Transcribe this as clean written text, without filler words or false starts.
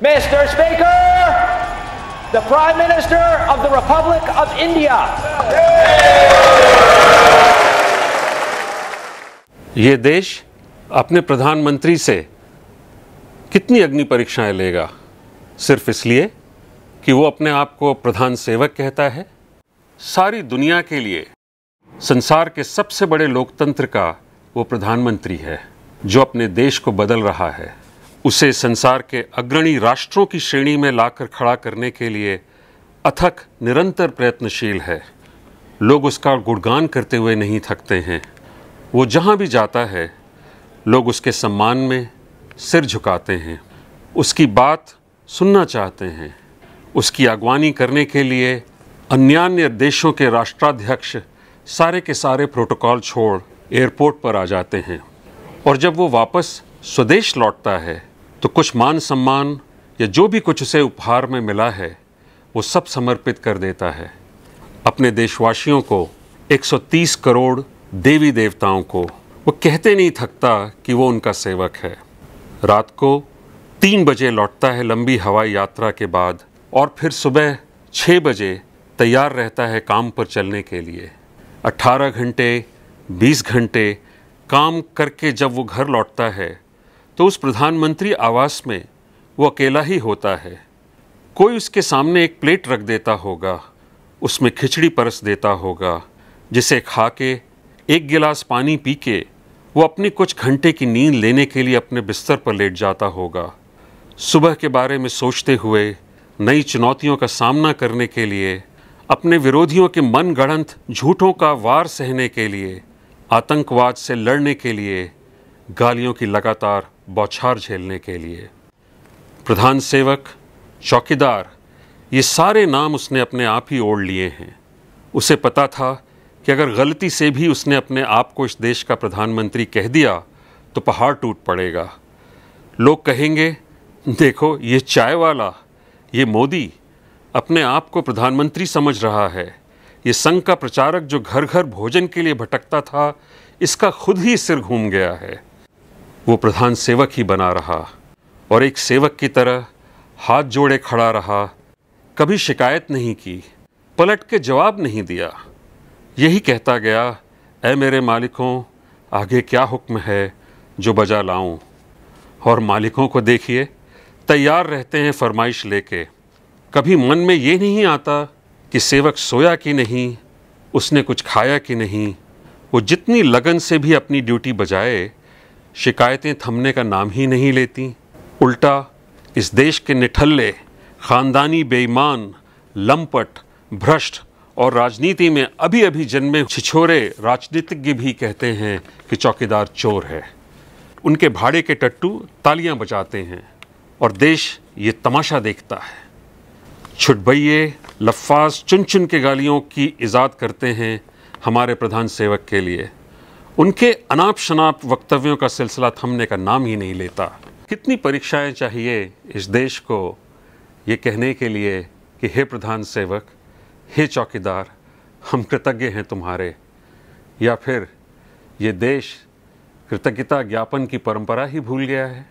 Mr. Speaker, the Prime Minister of the Republic of India. ये देश अपने प्रधानमंत्री से कितनी अग्नि परीक्षाएं लेगा सिर्फ इसलिए कि वो अपने आप को प्रधान सेवक कहता है। सारी दुनिया के लिए संसार के सबसे बड़े लोकतंत्र का वो प्रधानमंत्री है जो अपने देश को बदल रहा है। उसे संसार के अग्रणी राष्ट्रों की श्रेणी में लाकर खड़ा करने के लिए अथक निरंतर प्रयत्नशील है। लोग उसका गुणगान करते हुए नहीं थकते हैं। वो जहाँ भी जाता है लोग उसके सम्मान में सिर झुकाते हैं, उसकी बात सुनना चाहते हैं। उसकी अगवानी करने के लिए अन्य देशों के राष्ट्राध्यक्ष सारे के सारे प्रोटोकॉल छोड़ एयरपोर्ट पर आ जाते हैं और जब वो वापस स्वदेश लौटता है तो कुछ मान सम्मान या जो भी कुछ उसे उपहार में मिला है वो सब समर्पित कर देता है। अपने देशवासियों को, 130 करोड़ देवी देवताओं को वो कहते नहीं थकता कि वो उनका सेवक है। रात को 3 बजे लौटता है लंबी हवाई यात्रा के बाद और फिर सुबह 6 बजे तैयार रहता है काम पर चलने के लिए। 18 घंटे 20 घंटे काम करके जब वो घर लौटता है तो उस प्रधानमंत्री आवास में वो अकेला ही होता है। कोई उसके सामने एक प्लेट रख देता होगा, उसमें खिचड़ी परस देता होगा, जिसे खा के 1 गिलास पानी पी के वो अपनी कुछ घंटे की नींद लेने के लिए अपने बिस्तर पर लेट जाता होगा। सुबह के बारे में सोचते हुए, नई चुनौतियों का सामना करने के लिए, अपने विरोधियों के मनगढ़ंत झूठों का वार सहने के लिए, आतंकवाद से लड़ने के लिए, गालियों की लगातार बौछार झेलने के लिए। प्रधान सेवक, चौकीदार, ये सारे नाम उसने अपने आप ही ओढ़ लिए हैं। उसे पता था कि अगर गलती से भी उसने अपने आप को इस देश का प्रधानमंत्री कह दिया तो पहाड़ टूट पड़ेगा। लोग कहेंगे, देखो ये चाय वाला, ये मोदी अपने आप को प्रधानमंत्री समझ रहा है। ये संघ का प्रचारक जो घर घर भोजन के लिए भटकता था, इसका खुद ही सिर घूम गया है। वो प्रधान सेवक ही बना रहा और एक सेवक की तरह हाथ जोड़े खड़ा रहा। कभी शिकायत नहीं की, पलट के जवाब नहीं दिया। यही कहता गया, ऐ मेरे मालिकों, आगे क्या हुक्म है जो बजा लाऊं। और मालिकों को देखिए, तैयार रहते हैं फरमाइश लेके। कभी मन में ये नहीं आता कि सेवक सोया कि नहीं, उसने कुछ खाया कि नहीं। वो जितनी लगन से भी अपनी ड्यूटी बजाए, शिकायतें थमने का नाम ही नहीं लेती। उल्टा इस देश के निठल्ले, ख़ानदानी बेईमान, लंपट, भ्रष्ट और राजनीति में अभी अभी जन्मे छिछोरे राजनीतिज्ञ भी कहते हैं कि चौकीदार चोर है। उनके भाड़े के टट्टू तालियां बजाते हैं और देश ये तमाशा देखता है। छुटभइये लफ्फाज चुन चुन के गालियों की इजाद करते हैं हमारे प्रधान सेवक के लिए। उनके अनाप शनाप वक्तव्यों का सिलसिला थमने का नाम ही नहीं लेता। कितनी परीक्षाएं चाहिए इस देश को ये कहने के लिए कि हे प्रधान सेवक, हे चौकीदार, हम कृतज्ञ हैं तुम्हारे। या फिर ये देश कृतज्ञता ज्ञापन की परंपरा ही भूल गया है।